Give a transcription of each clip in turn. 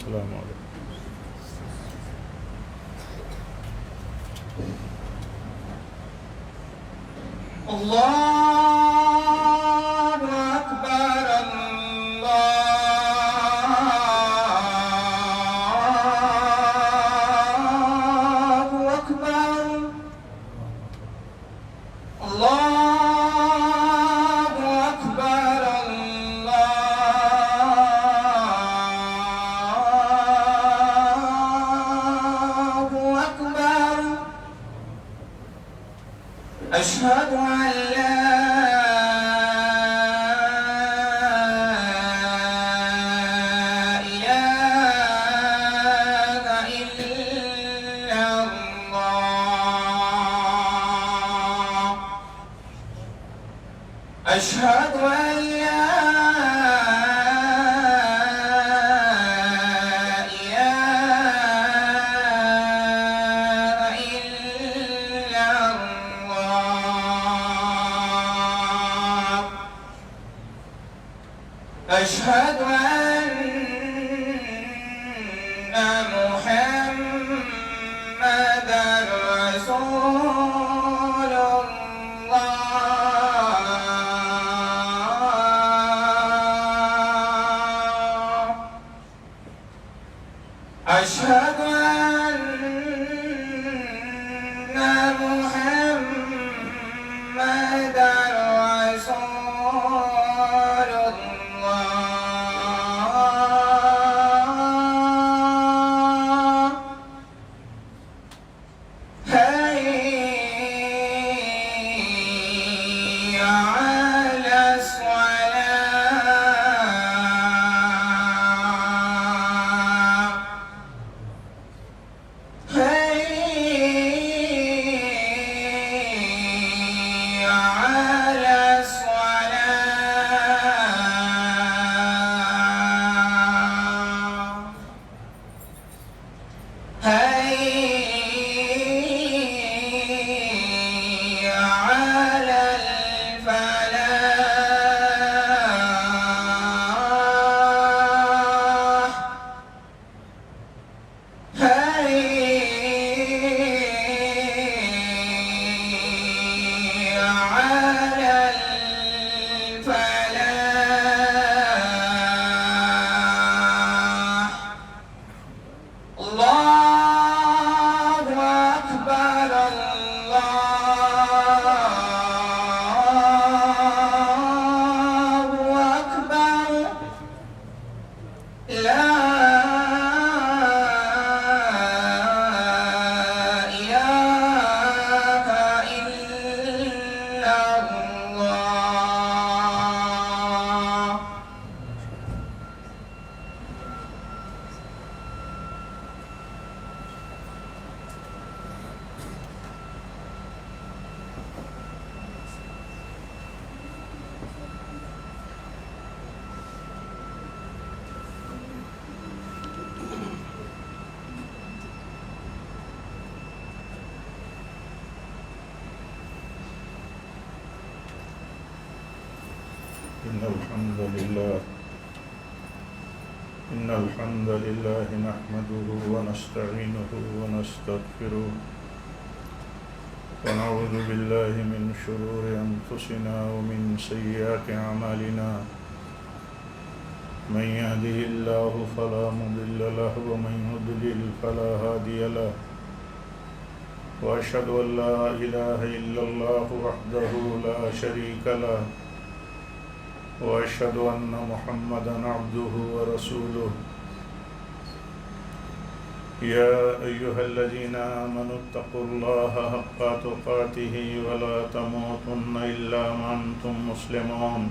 السلام علیکم. اللہ اکبر اللہ اکبر اللہ اکبر اللہ اکبر. أشهد أن لا إله إلا الله. أشهد أن لا إله إلا الله. أشهد أن محمدا رسول الله. أشهد أن محمدا رسول الله. حي على الصلاة. حي على الصلاة. حي على الفلاح. حي على الفلاح. الله أكبر الله أكبر. لا إله إلا الله. إن الحمد لله نحمده ونستعينه ونستغفره ونعوذ بالله من شرور أنفسنا ومن سيئات أعمالنا. من يهده الله فلا مضل له ومن يضلل فلا هادي له. وأشهد أن لا إله إلا الله وحده لا شريك له. وأشهد أن محمدا عبده ورسوله. يا أيها الذين آمنوا اتقوا الله حق تقاته ولا تموتن إلا وأنتم مسلمون.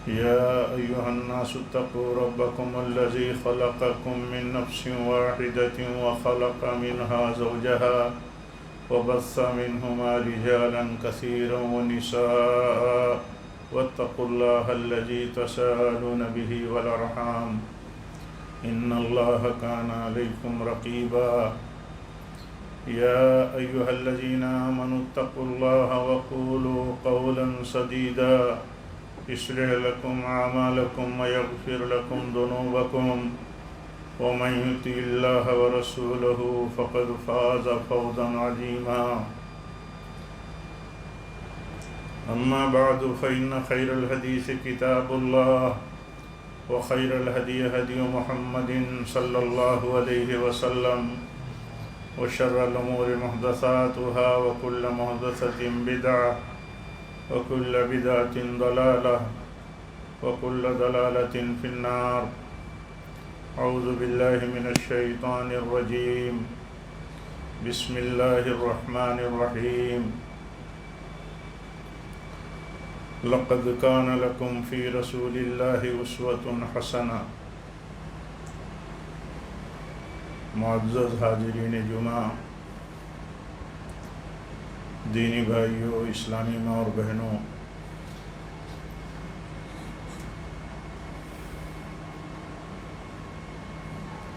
يا أيها الناس اتقوا ربكم الذي خلقكم من نفس واحدة وخلق منها زوجها وبث منهما رجالا كثيرا ونساء. واتقوا الله الذي تساءلون به والأرحام إن الله كان عليكم رقيبا. يا أيها الذين آمنوا اتقوا الله وقولوا قولا سديدا يصلح لكم أعمالكم ويغفر لكم ذنوبكم ومن يطع الله ورسوله فقد فاز فوزا عظيما. أما بعد فإن خير الحديث كتاب الله وخير الهدي هدي محمد صلى الله عليه وسلم وشر الأمور محدثاتها وكل محدثة بدعة وكل بدعة ضلالة وكل ضلالة في النار. أعوذ بالله من الشيطان الرجيم. بسم الله الرحمن الرحيم. لقد كان لكم في رسول الله أسوة حسنة. معزز حاضرین جمعہ، دینی بھائیوں، اسلامی ماں اور بہنوں،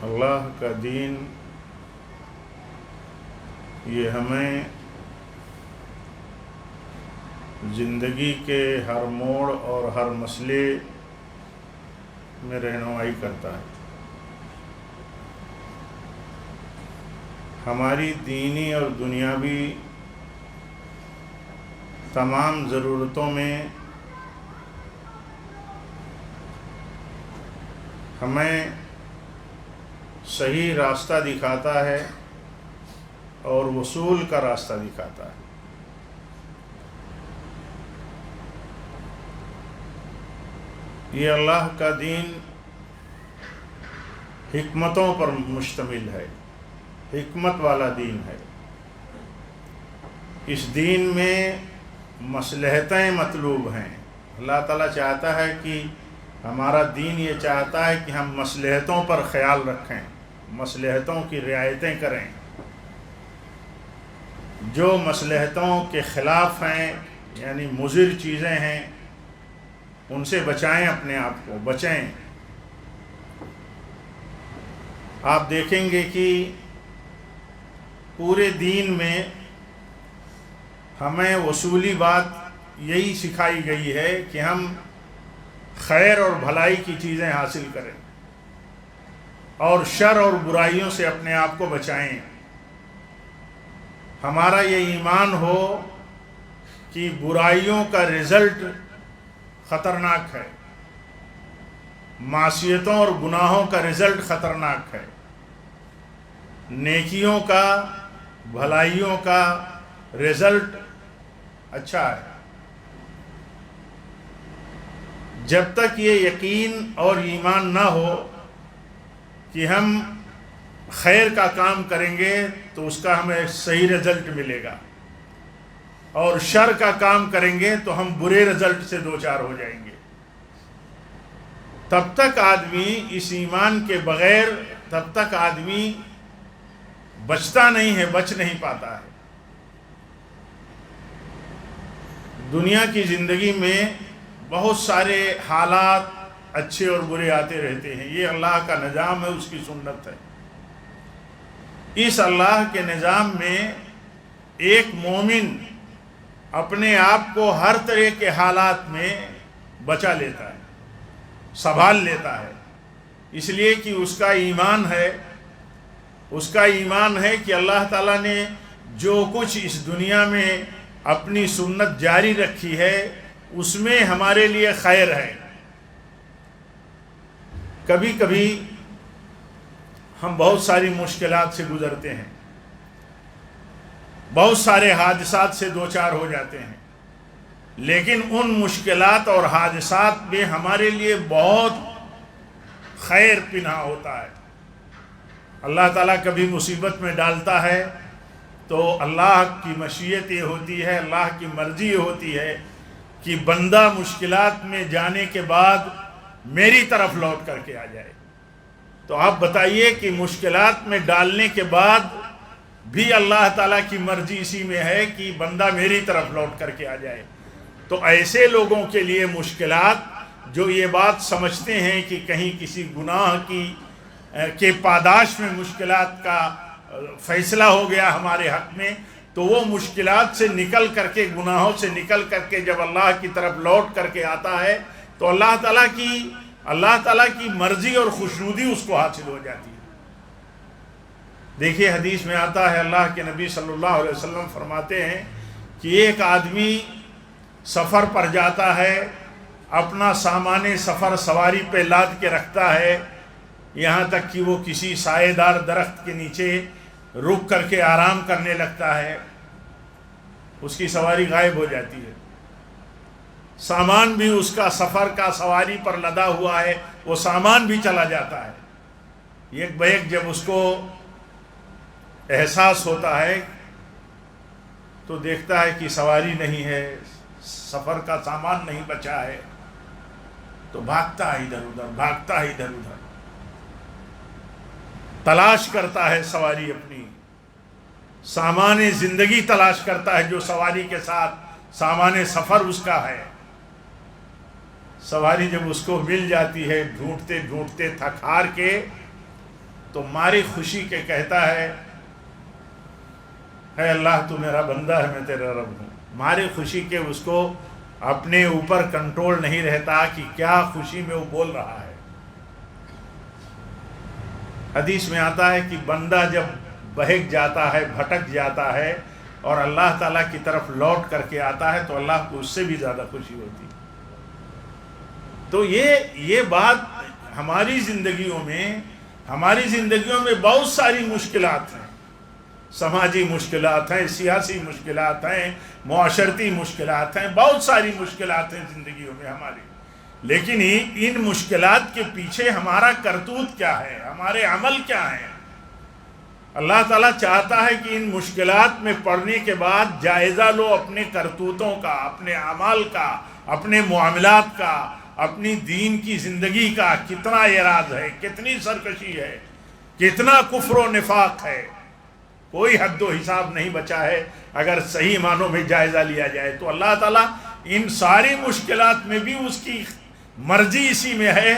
اللہ کا دین یہ ہمیں زندگی کے ہر موڑ اور ہر مسئلے میں رہنمائی کرتا ہے. ہماری دینی اور دنیاوی تمام ضرورتوں میں ہمیں صحیح راستہ دکھاتا ہے اور وصول کا راستہ دکھاتا ہے. یہ اللہ کا دین حکمتوں پر مشتمل ہے، حکمت والا دین ہے. اس دین میں مصلحتیں مطلوب ہیں. اللہ تعالیٰ چاہتا ہے کہ ہمارا دین یہ چاہتا ہے کہ ہم مصلحتوں پر خیال رکھیں، مصلحتوں کی رعایتیں کریں. جو مصلحتوں کے خلاف ہیں یعنی مضر چیزیں ہیں ان سے بچائیں، اپنے آپ کو بچیں. آپ دیکھیں گے کہ پورے دین میں ہمیں اصولی بات یہی سکھائی گئی ہے کہ ہم خیر اور بھلائی کی چیزیں حاصل کریں اور شر اور برائیوں سے اپنے آپ کو بچائیں. ہمارا یہ ایمان ہو کہ برائیوں کا رزلٹ خطرناک ہے، معصیتوں اور گناہوں کا رزلٹ خطرناک ہے، نیکیوں کا، بھلائیوں کا رزلٹ اچھا ہے. جب تک یہ یقین اور ایمان نہ ہو کہ ہم خیر کا کام کریں گے تو اس کا ہمیں صحیح رزلٹ ملے گا اور شر کا کام کریں گے تو ہم برے رزلٹ سے دوچار ہو جائیں گے، تب تک آدمی اس ایمان کے بغیر تب تک آدمی بچتا نہیں ہے، بچ نہیں پاتا ہے. دنیا کی زندگی میں بہت سارے حالات اچھے اور برے آتے رہتے ہیں. یہ اللہ کا نظام ہے، اس کی سنت ہے. اس اللہ کے نظام میں ایک مومن اپنے آپ کو ہر طرح کے حالات میں بچا لیتا ہے، سنبھال لیتا ہے، اس لیے کہ اس کا ایمان ہے. اس کا ایمان ہے کہ اللہ تعالیٰ نے جو کچھ اس دنیا میں اپنی سنت جاری رکھی ہے اس میں ہمارے لیے خیر ہے. کبھی کبھی ہم بہت ساری مشکلات سے گزرتے ہیں، بہت سارے حادثات سے دوچار ہو جاتے ہیں، لیکن ان مشکلات اور حادثات میں ہمارے لیے بہت خیر پنہا ہوتا ہے. اللہ تعالیٰ کبھی مصیبت میں ڈالتا ہے تو اللہ کی مشیت یہ ہوتی ہے، اللہ کی مرضی یہ ہوتی ہے کہ بندہ مشکلات میں جانے کے بعد میری طرف لوٹ کر کے آ جائے. تو آپ بتائیے کہ مشکلات میں ڈالنے کے بعد بھی اللہ تعالیٰ کی مرضی اسی میں ہے کہ بندہ میری طرف لوٹ کر کے آ جائے. تو ایسے لوگوں کے لیے مشکلات جو یہ بات سمجھتے ہیں کہ کہیں کسی گناہ کے پاداش میں مشکلات کا فیصلہ ہو گیا ہمارے حق میں، تو وہ مشکلات سے نکل کر کے، گناہوں سے نکل کر کے جب اللہ کی طرف لوٹ کر کے آتا ہے تو اللہ تعالیٰ کی مرضی اور خوشنودی اس کو حاصل ہو جاتی ہے۔ دیکھیے حدیث میں آتا ہے، اللہ کے نبی صلی اللہ علیہ وسلم فرماتے ہیں کہ ایک آدمی سفر پر جاتا ہے، اپنا سامان سفر سواری پہ لاد کے رکھتا ہے، یہاں تک کہ وہ کسی سائے دار درخت کے نیچے رک کر کے آرام کرنے لگتا ہے، اس کی سواری غائب ہو جاتی ہے، سامان بھی اس کا سفر کا سواری پر لدا ہوا ہے، وہ سامان بھی چلا جاتا ہے۔ ایک بیک جب اس کو احساس ہوتا ہے تو دیکھتا ہے کہ سواری نہیں ہے، سفر کا سامان نہیں بچا ہے، تو بھاگتا ہے ادھر ادھر، تلاش کرتا ہے سواری اپنی، سامان زندگی تلاش کرتا ہے جو سواری کے ساتھ سامان سفر اس کا ہے۔ سواری جب اس کو مل جاتی ہے ڈھونڈتے ڈھونڈتے تھک ہار کے، تو ماری خوشی کے کہتا ہے، اے اللہ تو میرا بندہ ہے، میں تیرا رب ہوں۔ ماری خوشی کے اس کو اپنے اوپر کنٹرول نہیں رہتا کہ کیا خوشی میں وہ بول رہا ہے۔ حدیث میں آتا ہے کہ بندہ جب بہک جاتا ہے، بھٹک جاتا ہے اور اللہ تعالیٰ کی طرف لوٹ کر کے آتا ہے تو اللہ کو اس سے بھی زیادہ خوشی ہوتی ہے۔ تو یہ بات ہماری زندگیوں میں بہت ساری مشکلات ہیں، سماجی مشکلات ہیں، سیاسی مشکلات ہیں، معاشرتی مشکلات ہیں، بہت ساری مشکلات ہیں زندگیوں میں ہماری، لیکن ان مشکلات کے پیچھے ہمارا کرتوت کیا ہے، ہمارے عمل کیا ہیں۔ اللہ تعالیٰ چاہتا ہے کہ ان مشکلات میں پڑنے کے بعد جائزہ لو اپنے کرتوتوں کا، اپنے اعمال کا، اپنے معاملات کا، اپنی دین کی زندگی کا، کتنا اعراض ہے، کتنی سرکشی ہے، کتنا کفر و نفاق ہے، کوئی حد و حساب نہیں بچا ہے۔ اگر صحیح معنوں میں جائزہ لیا جائے تو اللہ تعالیٰ ان ساری مشکلات میں بھی اس کی مرضی اسی میں ہے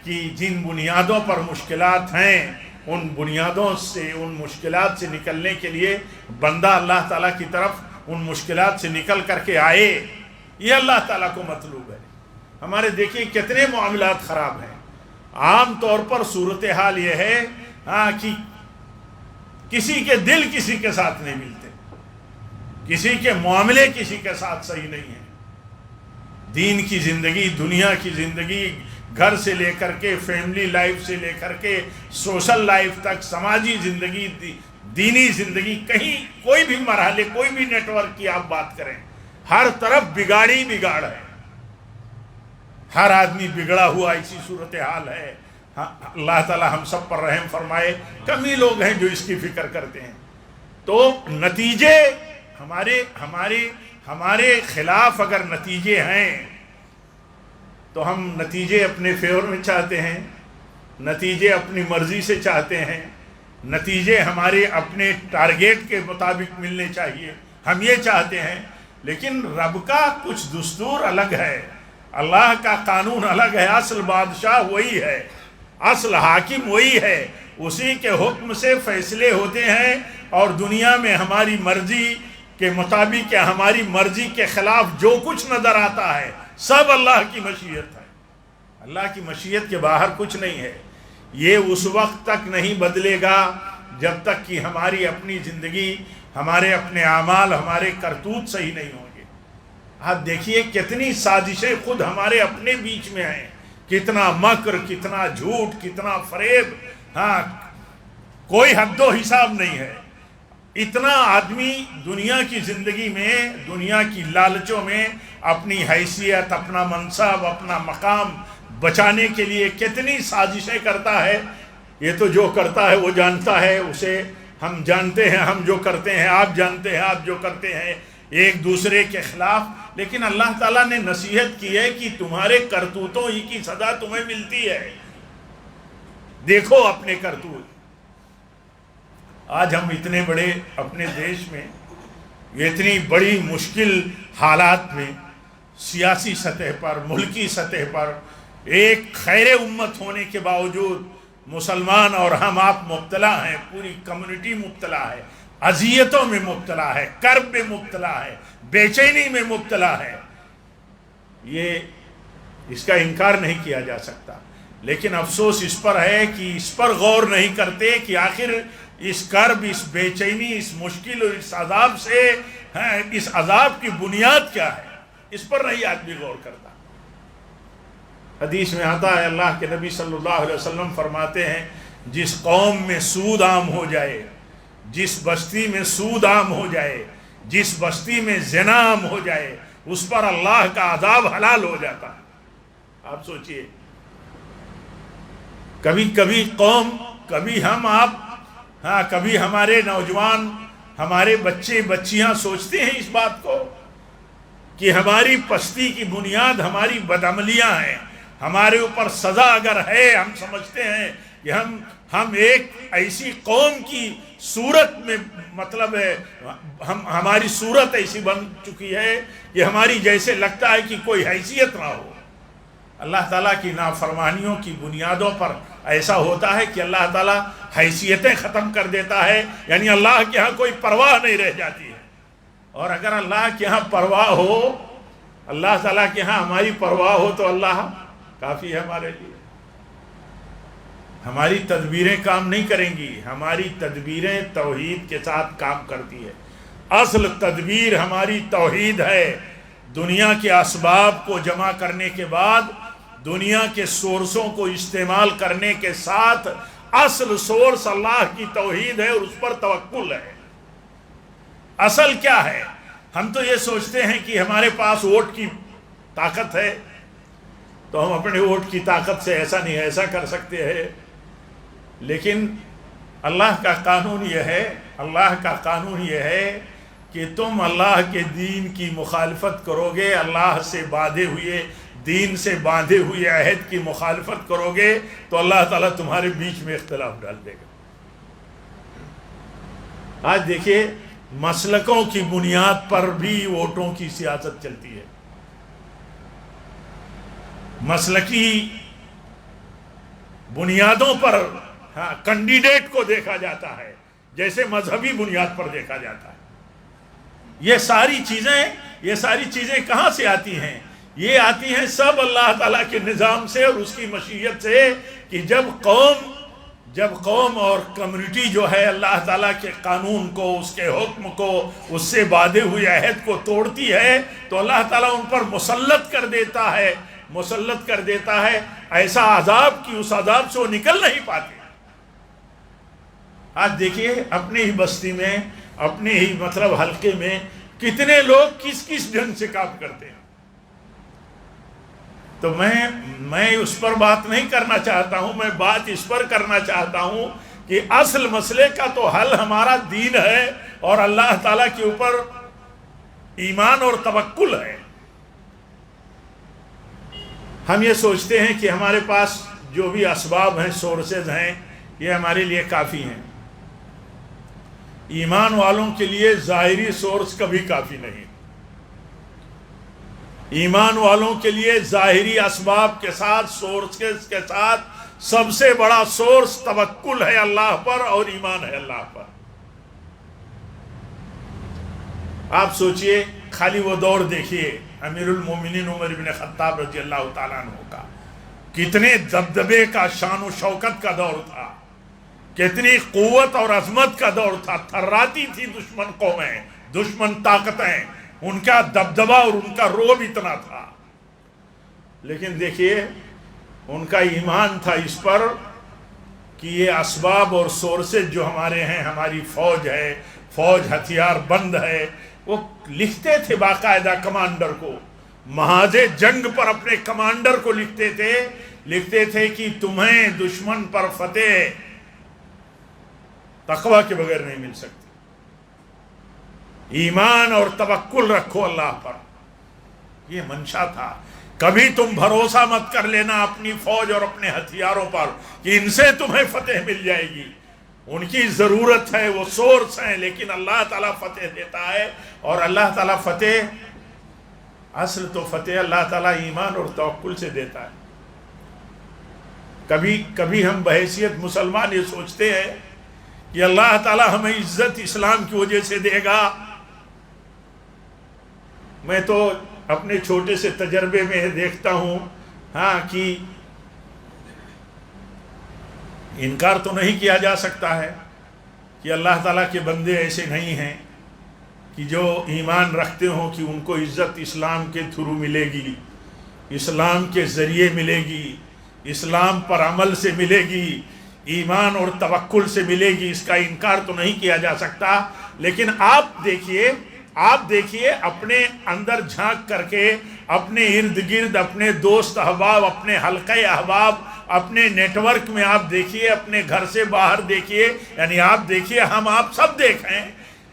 کہ جن بنیادوں پر مشکلات ہیں ان بنیادوں سے، ان مشکلات سے نکلنے کے لیے بندہ اللہ تعالیٰ کی طرف ان مشکلات سے نکل کر کے آئے، یہ اللہ تعالیٰ کو مطلوب ہے۔ ہمارے دیکھیں کتنے معاملات خراب ہیں، عام طور پر صورتحال یہ ہے کہ کسی کے دل کسی کے ساتھ نہیں ملتے، کسی کے معاملے کسی کے ساتھ صحیح نہیں ہیں، دین کی زندگی، دنیا کی زندگی، گھر سے لے کر کے فیملی لائف سے لے کر کے سوشل لائف تک، سماجی زندگی، دینی زندگی، کہیں کوئی بھی مرحلے، کوئی بھی نیٹ ورک کی آپ بات کریں، ہر طرف بگاڑی بگاڑ ہے، ہر آدمی بگڑا ہوا اسی صورتحال ہے۔ اللہ تعالی ہم سب پر رحم فرمائے، کم ہی لوگ ہیں جو اس کی فکر کرتے ہیں۔ تو نتیجے ہمارے خلاف اگر نتیجے ہیں تو ہم نتیجے اپنے فیور میں چاہتے ہیں، نتیجے اپنی مرضی سے چاہتے ہیں، نتیجے ہمارے اپنے ٹارگیٹ کے مطابق ملنے چاہیے، ہم یہ چاہتے ہیں۔ لیکن رب کا کچھ دستور الگ ہے، اللہ کا قانون الگ ہے، اصل بادشاہ وہی ہے، اصل حاکم وہی ہے، اسی کے حکم سے فیصلے ہوتے ہیں، اور دنیا میں ہماری مرضی کے مطابق یا ہماری مرضی کے خلاف جو کچھ نظر آتا ہے سب اللہ کی مشیت ہے، اللہ کی مشیت کے باہر کچھ نہیں ہے۔ یہ اس وقت تک نہیں بدلے گا جب تک کہ ہماری اپنی زندگی، ہمارے اپنے اعمال، ہمارے کرتوت صحیح نہیں ہوں گے۔ آپ دیکھیے کتنی سازشیں خود ہمارے اپنے بیچ میں ہیں، کتنا مکر، کتنا جھوٹ، کتنا فریب، کوئی حد و حساب نہیں ہے۔ اتنا آدمی دنیا کی زندگی میں، دنیا کی لالچوں میں اپنی حیثیت، اپنا منصب، اپنا مقام بچانے کے لیے کتنی سازشیں کرتا ہے۔ یہ تو جو کرتا ہے وہ جانتا ہے، اسے ہم جانتے ہیں، ہم جو کرتے ہیں آپ جانتے ہیں، آپ جو کرتے ہیں ایک دوسرے کے خلاف۔ لیکن اللہ تعالیٰ نے نصیحت کی ہے کہ تمہارے کرتوتوں ہی کی سزا تمہیں ملتی ہے، دیکھو اپنے کرتوت۔ آج ہم اتنے بڑے اپنے دیش میں اتنی بڑی مشکل حالات میں، سیاسی سطح پر، ملکی سطح پر، ایک خیر امت ہونے کے باوجود مسلمان اور ہم آپ مبتلا ہیں، پوری کمیونٹی مبتلا ہے، اذیتوں میں مبتلا ہے، کرب میں مبتلا ہے، بے چینی میں مبتلا ہے، یہ اس کا انکار نہیں کیا جا سکتا. لیکن افسوس اس پر ہے کہ اس پر غور نہیں کرتے کہ آخر اس کرب، اس بے چینی، اس مشکل اور اس عذاب سے اس عذاب کی بنیاد کیا ہے، اس پر نہیں آدمی غور کرتا. حدیث میں آتا ہے، اللہ کے نبی صلی اللہ علیہ وسلم فرماتے ہیں، جس قوم میں سود عام ہو جائے، جس بستی میں سود عام ہو جائے، جس بستی میں زنا عام ہو جائے، اس پر اللہ کا عذاب حلال ہو جاتا ہے. آپ سوچئے، کبھی قوم، کبھی ہم آپ، کبھی ہمارے نوجوان، ہمارے بچے بچیاں سوچتے ہیں اس بات کو کہ ہماری پستی کی بنیاد ہماری بدعملیاں ہیں. ہمارے اوپر سزا اگر ہے، ہم سمجھتے ہیں کہ ہم ایک ایسی قوم کی صورت میں، مطلب ہے ہماری صورت ایسی بن چکی ہے کہ ہماری جیسے لگتا ہے کہ کوئی حیثیت نہ ہو. اللہ تعالیٰ کی نافرمانیوں کی بنیادوں پر ایسا ہوتا ہے کہ اللہ تعالیٰ حیثیتیں ختم کر دیتا ہے، یعنی اللہ کے ہاں کوئی پرواہ نہیں رہ جاتی ہے. اور اگر اللہ کے ہاں پرواہ ہو، اللہ تعالیٰ کے ہاں ہماری پرواہ ہو تو اللہ کافی ہے ہمارے لیے. ہماری تدبیریں کام نہیں کریں گی، ہماری تدبیریں توحید کے ساتھ کام کرتی ہے. اصل تدبیر ہماری توحید ہے. دنیا کے اسباب کو جمع کرنے کے بعد، دنیا کے سورسوں کو استعمال کرنے کے ساتھ، اصل سورس اللہ کی توحید ہے اور اس پر توکل ہے. اصل کیا ہے؟ ہم تو یہ سوچتے ہیں کہ ہمارے پاس ووٹ کی طاقت ہے تو ہم اپنے ووٹ کی طاقت سے ایسا نہیں ایسا کر سکتے ہیں. لیکن اللہ کا قانون یہ ہے، اللہ کا قانون یہ ہے کہ تم اللہ کے دین کی مخالفت کرو گے، اللہ سے باندھے ہوئے دین سے باندھے ہوئے عہد کی مخالفت کرو گے تو اللہ تعالیٰ تمہارے بیچ میں اختلاف ڈال دے گا. آج دیکھیے، مسلکوں کی بنیاد پر بھی ووٹوں کی سیاست چلتی ہے. مسلکی بنیادوں پر کینڈیڈیٹ کو دیکھا جاتا ہے جیسے مذہبی بنیاد پر دیکھا جاتا ہے. یہ ساری چیزیں کہاں سے آتی ہیں؟ یہ آتی ہیں سب اللہ تعالیٰ کے نظام سے اور اس کی مشیت سے کہ جب قوم اور کمیونٹی جو ہے اللہ تعالیٰ کے قانون کو، اس کے حکم کو، اس سے باندھے ہوئے عہد کو توڑتی ہے تو اللہ تعالیٰ ان پر مسلط کر دیتا ہے ایسا عذاب کہ اس عذاب سے وہ نکل نہیں پاتے. آج دیکھیے اپنی ہی بستی میں، اپنے ہی حلقے میں کتنے لوگ کس ڈھنگ سے کام کرتے ہیں. تو میں اس پر بات نہیں کرنا چاہتا ہوں، میں بات اس پر کرنا چاہتا ہوں کہ اصل مسئلے کا تو حل ہمارا دین ہے اور اللہ تعالیٰ کے اوپر ایمان اور توکل ہے. ہم یہ سوچتے ہیں کہ ہمارے پاس جو بھی اسباب ہیں، سورسز ہیں، یہ ہمارے لیے کافی ہیں. ایمان والوں کے لیے ظاہری سورس کبھی کافی نہیں. ایمان والوں کے لیے ظاہری اسباب کے ساتھ، سورسز کے ساتھ سب سے بڑا سورس توکل ہے اللہ پر اور ایمان ہے اللہ پر. آپ سوچئے، خالی وہ دور دیکھیے امیر المومنین عمر بن خطاب رضی اللہ تعالیٰ عنہ کا، کتنے دبدبے کا، شان و شوکت کا دور تھا، کتنی قوت اور عظمت کا دور تھا. تھراتی تھی دشمن قومیں، دشمن طاقتیں، ان کا دبدبہ اور ان کا روب اتنا تھا. لیکن دیکھیے ان کا ایمان تھا اس پر کہ یہ اسباب اور سورسز جو ہمارے ہیں، ہماری فوج ہے، فوج ہتھیار بند ہے. وہ لکھتے تھے باقاعدہ کمانڈر کو، محاذ جنگ پر اپنے کمانڈر کو لکھتے تھے کہ تمہیں دشمن پر فتح تقوی کے بغیر نہیں مل سکتی. ایمان اور توکل رکھو اللہ پر، یہ منشا تھا. کبھی تم بھروسہ مت کر لینا اپنی فوج اور اپنے ہتھیاروں پر کہ ان سے تمہیں فتح مل جائے گی. ان کی ضرورت ہے، وہ سورس ہیں، لیکن اللہ تعالیٰ فتح دیتا ہے. اور اللہ تعالیٰ اصل تو فتح اللہ تعالیٰ ایمان اور توکل سے دیتا ہے. کبھی ہم بحیثیت مسلمان یہ سوچتے ہیں کہ اللہ تعالیٰ ہمیں عزت اسلام کی وجہ سے دے گا. میں تو اپنے چھوٹے سے تجربے میں دیکھتا ہوں کہ انکار تو نہیں کیا جا سکتا ہے کہ اللہ تعالیٰ کے بندے ایسے نہیں ہیں کہ جو ایمان رکھتے ہوں کہ ان کو عزت اسلام کے تھرو ملے گی، اسلام کے ذریعے ملے گی، اسلام پر عمل سے ملے گی، ایمان اور توکل سے ملے گی. اس کا انکار تو نہیں کیا جا سکتا. لیکن آپ دیکھیے اپنے اندر جھانک کر کے، اپنے ارد گرد، اپنے دوست احباب، اپنے حلقہ احباب، اپنے نیٹ ورک میں آپ دیکھیے، اپنے گھر سے باہر دیکھیے، یعنی آپ دیکھیے، ہم آپ سب دیکھیں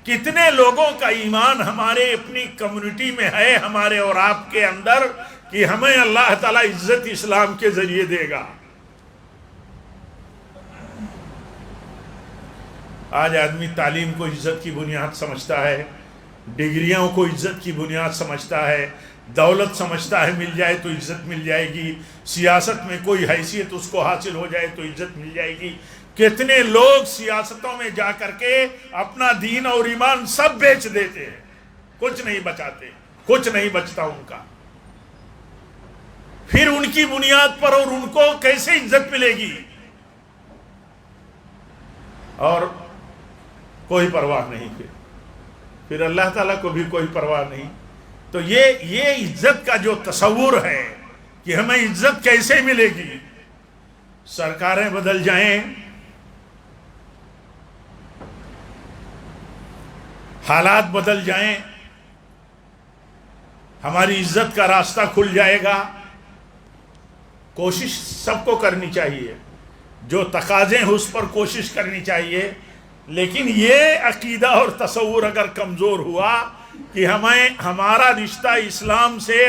کتنے لوگوں کا ایمان ہمارے اپنی کمیونٹی میں ہے، ہمارے اور آپ کے اندر، کہ ہمیں اللہ تعالیٰ عزت اسلام کے ذریعے دے گا. آج آدمی تعلیم کو عزت کی بنیاد سمجھتا ہے، ڈگریوں کو عزت کی بنیاد سمجھتا ہے، دولت سمجھتا ہے مل جائے تو عزت مل جائے گی، سیاست میں کوئی حیثیت اس کو حاصل ہو جائے تو عزت مل جائے گی. کتنے لوگ سیاستوں میں جا کر کے اپنا دین اور ایمان سب بیچ دیتے ہیں، کچھ نہیں بچاتے، کچھ نہیں بچتا ان کا. پھر ان کی بنیاد پر اور ان کو کیسے عزت ملے گی؟ اور کوئی پرواہ نہیں. پھر اللہ تعالیٰ کو بھی کوئی پرواہ نہیں. تو یہ عزت کا جو تصور ہے کہ ہمیں عزت کیسے ملے گی، سرکاریں بدل جائیں، حالات بدل جائیں، ہماری عزت کا راستہ کھل جائے گا. کوشش سب کو کرنی چاہیے، جو تقاضے ہیں اس پر کوشش کرنی چاہیے. لیکن یہ عقیدہ اور تصور اگر کمزور ہوا کہ ہمارا رشتہ اسلام سے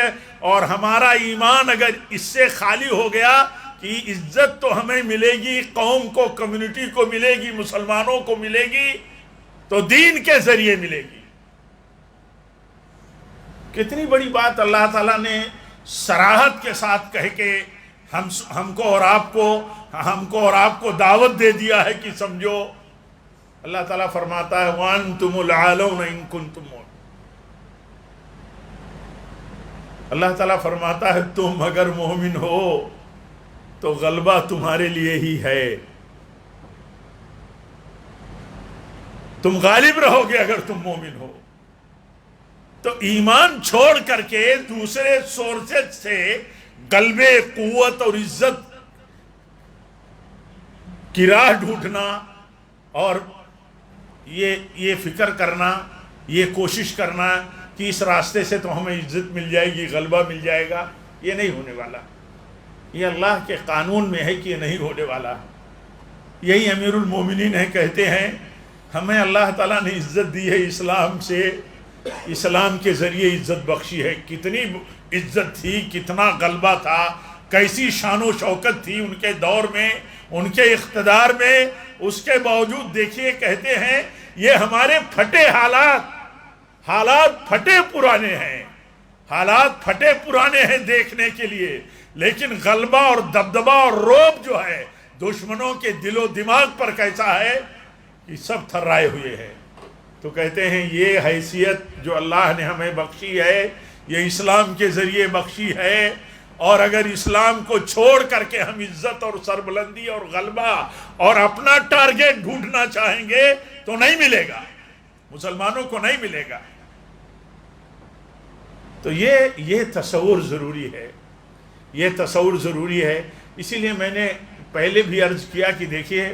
اور ہمارا ایمان اگر اس سے خالی ہو گیا کہ عزت تو ہمیں ملے گی، قوم کو، کمیونٹی کو ملے گی، مسلمانوں کو ملے گی، تو دین کے ذریعے ملے گی. کتنی بڑی بات اللہ تعالیٰ نے صراحت کے ساتھ کہہ کے ہم کو اور آپ کو دعوت دے دیا ہے کہ سمجھو. اللہ تعالیٰ فرماتا ہے وَأَنْتُمُ الْأَعْلَوْنَ إِن كُنتُم مُؤْمِنِينَ. اللہ تعالیٰ فرماتا ہے تم اگر مومن ہو تو غلبہ تمہارے لیے ہی ہے، تم غالب رہو گے اگر تم مومن ہو. تو ایمان چھوڑ کر کے دوسرے سورسز سے غلبے، قوت اور عزت کی راہ ڈھونڈنا اور یہ فکر کرنا، یہ کوشش کرنا کہ اس راستے سے تو ہمیں عزت مل جائے گی، غلبہ مل جائے گا، یہ نہیں ہونے والا. یہ اللہ کے قانون میں ہے کہ یہ نہیں ہونے والا. یہی امیر المومنین ہے، کہتے ہیں ہمیں اللہ تعالیٰ نے عزت دی ہے اسلام سے، اسلام کے ذریعے عزت بخشی ہے. کتنی عزت تھی، کتنا غلبہ تھا، کیسی شان و شوکت تھی ان کے دور میں، ان کے اقتدار میں. اس کے باوجود دیکھیے کہتے ہیں یہ ہمارے پھٹے حالات پھٹے پرانے ہیں، حالات پھٹے پرانے ہیں دیکھنے کے لیے، لیکن غلبہ اور دبدبہ اور روب جو ہے دشمنوں کے دل و دماغ پر کیسا ہے کہ سب تھرائے ہوئے ہیں. تو کہتے ہیں یہ حیثیت جو اللہ نے ہمیں بخشی ہے یہ اسلام کے ذریعے بخشی ہے، اور اگر اسلام کو چھوڑ کر کے ہم عزت اور سربلندی اور غلبہ اور اپنا ٹارگیٹ ڈھونڈنا چاہیں گے تو نہیں ملے گا، مسلمانوں کو نہیں ملے گا. تو یہ تصور ضروری ہے، یہ تصور ضروری ہے. اسی لیے میں نے پہلے بھی عرض کیا کہ دیکھیے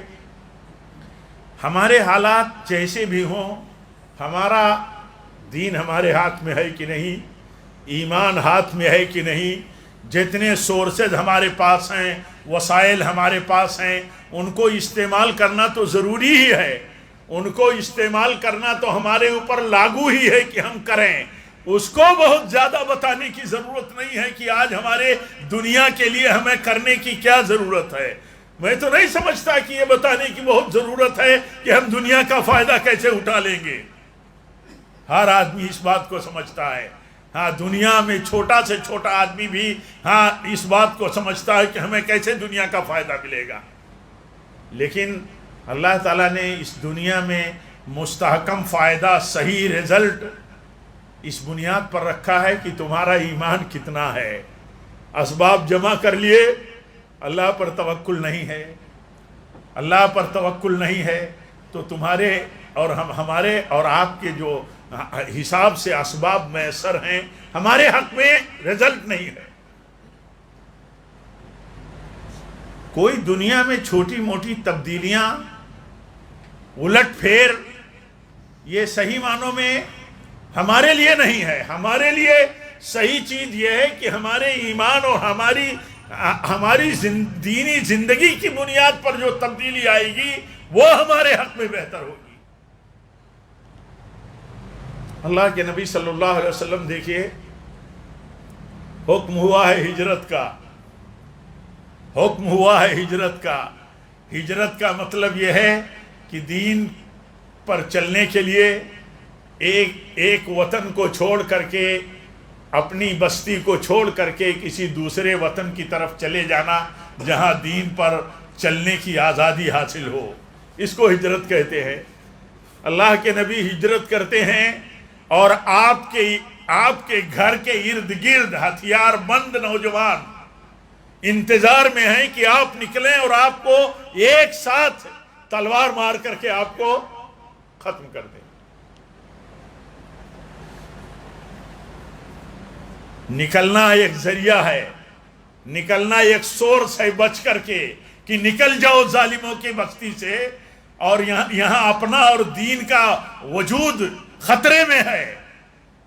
ہمارے حالات جیسے بھی ہوں، ہمارا دین ہمارے ہاتھ میں ہے کہ نہیں، ایمان ہاتھ میں ہے کہ نہیں، جتنے سورسز ہمارے پاس ہیں، وسائل ہمارے پاس ہیں، ان کو استعمال کرنا تو ضروری ہی ہے، ان کو استعمال کرنا تو ہمارے اوپر لاگو ہی ہے کہ ہم کریں. اس کو بہت زیادہ بتانے کی ضرورت نہیں ہے کہ آج ہمارے دنیا کے لیے ہمیں کرنے کی کیا ضرورت ہے. میں تو نہیں سمجھتا کہ یہ بتانے کی بہت ضرورت ہے کہ ہم دنیا کا فائدہ کیسے اٹھا لیں گے. ہر آدمی اس بات کو سمجھتا ہے، ہاں دنیا میں چھوٹا سے چھوٹا آدمی بھی اس بات کو سمجھتا ہے کہ ہمیں کیسے دنیا کا فائدہ ملے گا. لیکن اللہ تعالیٰ نے اس دنیا میں مستحکم فائدہ، صحیح رزلٹ اس بنیاد پر رکھا ہے کہ تمہارا ایمان کتنا ہے۔ اسباب جمع کر لیے، اللہ پر توکل نہیں ہے، اللہ پر توکل نہیں ہے تو تمہارے اور ہمارے اور آپ کے جو حساب سے اسباب میسر ہیں ہمارے حق میں رزلٹ نہیں ہے۔ کوئی دنیا میں چھوٹی موٹی تبدیلیاں، الٹ پھیر، یہ صحیح معنوں میں ہمارے لیے نہیں ہے۔ ہمارے لیے صحیح چیز یہ ہے کہ ہمارے ایمان اور ہماری دینی زندگی کی بنیاد پر جو تبدیلی آئے گی وہ ہمارے حق میں بہتر ہوگی۔ اللہ کے نبی صلی اللہ علیہ وسلم دیکھیے، حکم ہوا ہے ہجرت کا، حکم ہوا ہے ہجرت کا۔ ہجرت کا مطلب یہ ہے کہ دین پر چلنے کے لیے ایک وطن کو چھوڑ کر کے، اپنی بستی کو چھوڑ کر کے کسی دوسرے وطن کی طرف چلے جانا جہاں دین پر چلنے کی آزادی حاصل ہو، اس کو ہجرت کہتے ہیں۔ اللہ کے نبی ہجرت کرتے ہیں اور آپ کے گھر کے ارد گرد ہتھیار بند نوجوان انتظار میں ہیں کہ آپ نکلیں اور آپ کو ایک ساتھ تلوار مار کر کے آپ کو ختم کر دیں۔ نکلنا ایک ذریعہ ہے، نکلنا ایک سورس ہے بچ کر کے کہ نکل جاؤ ظالموں کی بستی سے، اور یہاں اپنا اور دین کا وجود خطرے میں ہے۔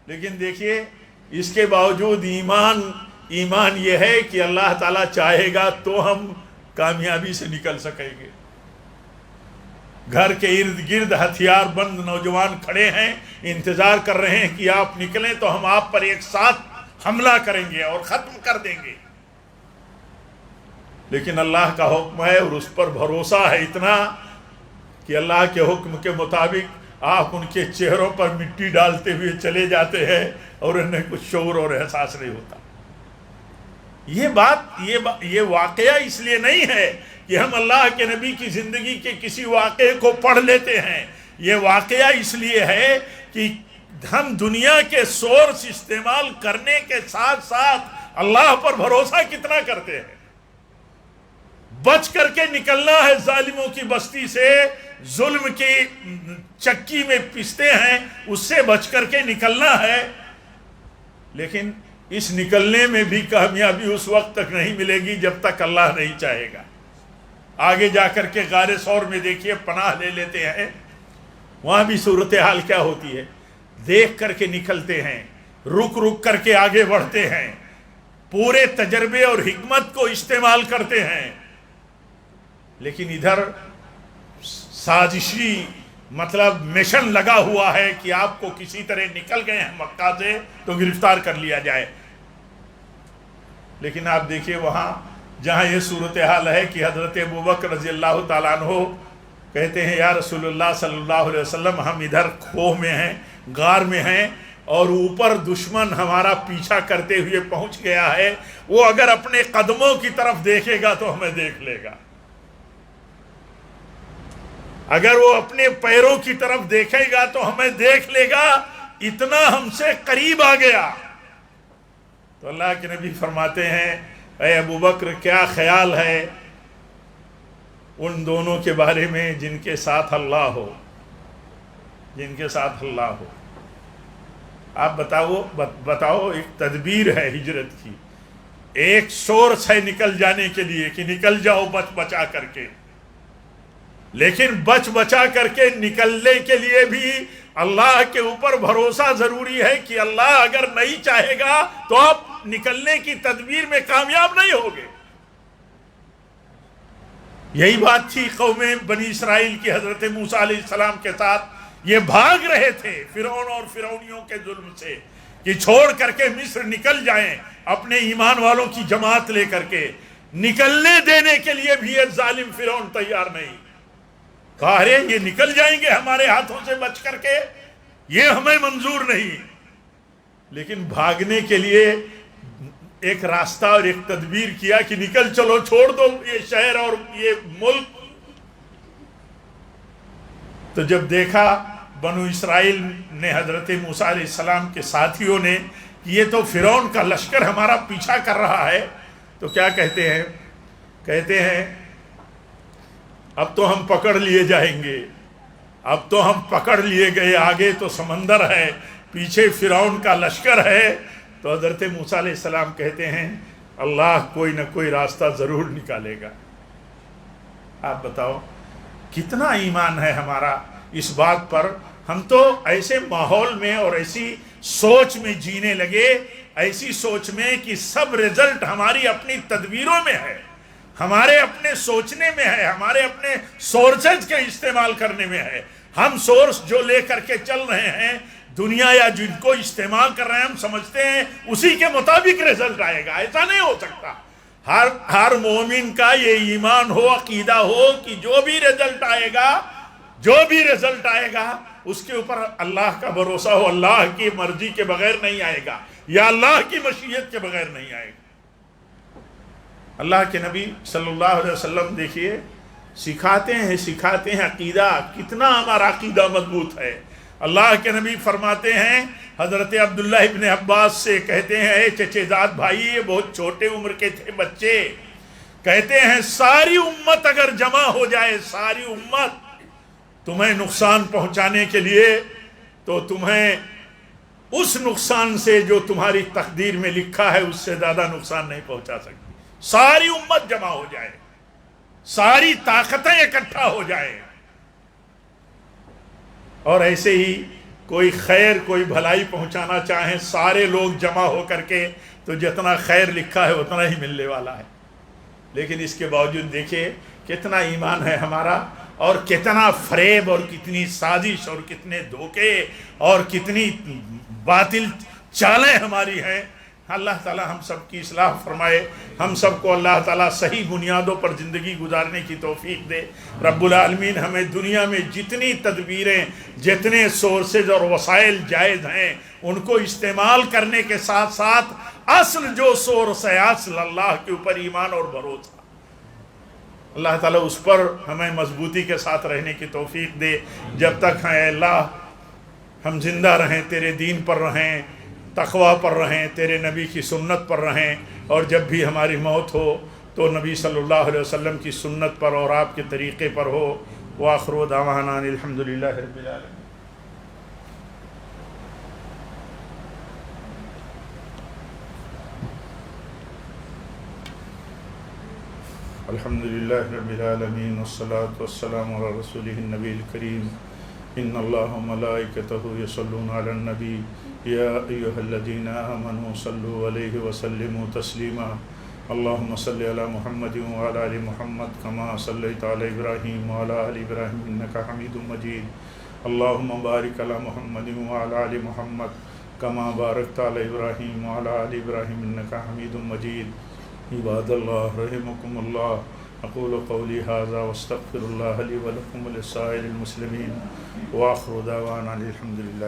لیکن دیکھیے اس کے باوجود ایمان یہ ہے کہ اللہ تعالیٰ چاہے گا تو ہم کامیابی سے نکل سکیں گے۔ گھر کے ارد گرد ہتھیار بند نوجوان کھڑے ہیں، انتظار کر رہے ہیں کہ آپ نکلیں تو ہم آپ پر ایک ساتھ حملہ کریں گے اور ختم کر دیں گے۔ لیکن اللہ کا حکم ہے اور اس پر بھروسہ ہے اتنا کہ اللہ کے حکم کے مطابق آپ ان کے چہروں پر مٹی ڈالتے ہوئے چلے جاتے ہیں اور انہیں کچھ شعور اور احساس نہیں ہوتا۔ یہ واقعہ اس لیے نہیں ہے کہ ہم اللہ کے نبی کی زندگی کے کسی واقعے کو پڑھ لیتے ہیں، یہ واقعہ اس لیے ہے کہ ہم دنیا کے سورس استعمال کرنے کے ساتھ ساتھ اللہ پر بھروسہ کتنا کرتے ہیں۔ بچ کر کے نکلنا ہے ظالموں کی بستی سے، ظلم کی چکی میں پستے ہیں اس سے بچ کر کے نکلنا ہے۔ لیکن اس نکلنے میں بھی کامیابی اس وقت تک نہیں ملے گی جب تک اللہ نہیں چاہے گا۔ آگے جا کر کے غار ثور میں دیکھیے پناہ لے لیتے ہیں، وہاں بھی صورتحال کیا ہوتی ہے، دیکھ کر کے نکلتے ہیں، رک کر کے آگے بڑھتے ہیں، پورے تجربے اور حکمت کو استعمال کرتے ہیں۔ لیکن ادھر سازشی مطلب مشن لگا ہوا ہے کہ آپ کو کسی طرح نکل گئے ہیں مکہ سے تو گرفتار کر لیا جائے۔ لیکن آپ دیکھیے وہاں جہاں یہ صورتحال ہے کہ حضرت ابوبکر رضی اللہ تعالیٰ عنہ کہتے ہیں یا رسول اللہ صلی اللہ علیہ وسلم، ہم ادھر کھوہ میں ہیں، غار میں ہیں، اور اوپر دشمن ہمارا پیچھا کرتے ہوئے پہنچ گیا ہے، وہ اگر اپنے قدموں کی طرف دیکھے گا تو ہمیں دیکھ لے گا، اگر وہ اپنے پیروں کی طرف دیکھے گا تو ہمیں دیکھ لے گا، اتنا ہم سے قریب آ گیا۔ تو اللہ کے نبی فرماتے ہیں اے ابوبکر کیا خیال ہے ان دونوں کے بارے میں جن کے ساتھ اللہ ہو، جن کے ساتھ اللہ ہو۔ آپ بتاؤ ایک تدبیر ہے ہجرت کی، ایک سورس ہے نکل جانے کے لیے کہ نکل جاؤ بچا کر کے، لیکن بچا کر کے نکلنے کے لیے بھی اللہ کے اوپر بھروسہ ضروری ہے کہ اللہ اگر نہیں چاہے گا تو آپ نکلنے کی تدبیر میں کامیاب نہیں ہوگے۔ یہی بات تھی قوم بنی اسرائیل کی حضرت موسیٰ علیہ السلام کے ساتھ، یہ بھاگ رہے تھے فرعون اور فرعونیوں کے ظلم سے کہ چھوڑ کر کے مصر نکل جائیں، اپنے ایمان والوں کی جماعت لے کر کے نکلنے دینے کے لیے بھی یہ ظالم فرعون تیار نہیں، کہا ارے یہ نکل جائیں گے ہمارے ہاتھوں سے بچ کر کے، یہ ہمیں منظور نہیں۔ لیکن بھاگنے کے لیے ایک راستہ اور ایک تدبیر کیا کہ نکل چلو، چھوڑ دو یہ شہر اور یہ ملک، تو جب دیکھا بنو اسرائیل نے حضرت موسیٰ علیہ السلام کے ساتھیوں نے کہ یہ تو فرعون کا لشکر ہمارا پیچھا کر رہا ہے، تو کیا کہتے ہیں؟ کہتے ہیں اب تو ہم پکڑ لیے جائیں گے، اب تو ہم پکڑ لیے گئے، آگے تو سمندر ہے، پیچھے فرعون کا لشکر ہے۔ تو حضرت موسیٰ علیہ السلام کہتے ہیں اللہ کوئی نہ کوئی راستہ ضرور نکالے گا۔ آپ بتاؤ کتنا ایمان ہے ہمارا اس بات پر۔ ہم تو ایسے ماحول میں اور ایسی سوچ میں جینے لگے، ایسی سوچ میں کہ سب رزلٹ ہماری اپنی تدبیروں میں ہے، ہمارے اپنے سوچنے میں ہے، ہمارے اپنے سورسز کے استعمال کرنے میں ہے۔ ہم سورس جو لے کر کے چل رہے ہیں دنیا یا جن کو استعمال کر رہے ہیں، ہم سمجھتے ہیں اسی کے مطابق رزلٹ آئے گا۔ ایسا نہیں ہو سکتا۔ ہر مومن کا یہ ایمان ہو، عقیدہ ہو کہ جو بھی رزلٹ آئے گا اس کے اوپر اللہ کا بھروسہ ہو، اللہ کی مرضی کے بغیر نہیں آئے گا یا اللہ کی مشیت کے بغیر نہیں آئے گا۔ اللہ کے نبی صلی اللہ علیہ وسلم دیکھیے سکھاتے ہیں عقیدہ، کتنا ہمارا عقیدہ مضبوط ہے۔ اللہ کے نبی فرماتے ہیں، حضرت عبداللہ ابن عباس سے کہتے ہیں اے چچے زاد بھائی، یہ بہت چھوٹے عمر کے تھے بچے، کہتے ہیں ساری امت اگر جمع ہو جائے، ساری امت تمہیں نقصان پہنچانے کے لیے، تو تمہیں اس نقصان سے جو تمہاری تقدیر میں لکھا ہے اس سے زیادہ نقصان نہیں پہنچا سکتی۔ ساری امت جمع ہو جائے، ساری طاقتیں اکٹھا ہو جائے، اور ایسے ہی کوئی خیر کوئی بھلائی پہنچانا چاہیں سارے لوگ جمع ہو کر کے، تو جتنا خیر لکھا ہے اتنا ہی ملنے والا ہے۔ لیکن اس کے باوجود دیکھیں کتنا ایمان ہے ہمارا، اور کتنا فریب اور کتنی سازش اور کتنے دھوکے اور کتنی باطل چالیں ہماری ہیں۔ اللہ تعالی ہم سب کی اصلاح فرمائے، ہم سب کو اللہ تعالی صحیح بنیادوں پر زندگی گزارنے کی توفیق دے۔ رب العالمین ہمیں دنیا میں جتنی تدبیریں، جتنے سورسز اور وسائل جائز ہیں ان کو استعمال کرنے کے ساتھ ساتھ اصل جو سورس ہے، اصل اللہ کے اوپر ایمان اور بھروسہ، اللہ تعالیٰ اس پر ہمیں مضبوطی کے ساتھ رہنے کی توفیق دے۔ جب تک اے اللہ ہم زندہ رہیں، تیرے دین پر رہیں، تقوی پر رہیں، تیرے نبی کی سنت پر رہیں، اور جب بھی ہماری موت ہو تو نبی صلی اللہ علیہ وسلم کی سنت پر اور آپ کے طریقے پر ہو۔ وآخر دعوانا الحمدللہ رب العالمین۔ الحمدللہ رب العالمین والصلاة والسلام علی رسولہ النبی الکریم۔ ان اللہ وملائکتہ یصلون علی النبی یا ایہا الذین آمنوا صلوا علیہ وسلموا تسلیما۔ اللہم صلی علی محمد وعلی آل محمد کما صلیت علی ابراہیم وعلی آل ابراہیم انکا حمید مجید۔ اللہم بارک علی محمد وعلی آل محمد کما بارکت علی ابراہیم وعلی آل ابراہیم انکا حمید مجید۔ عباد اللہ رحمکم اللہ، اقول قولی ھذا واستغفر اللہ لی ولکم ولسائر المسلمین، وآخر دعوانا الحمدللہ۔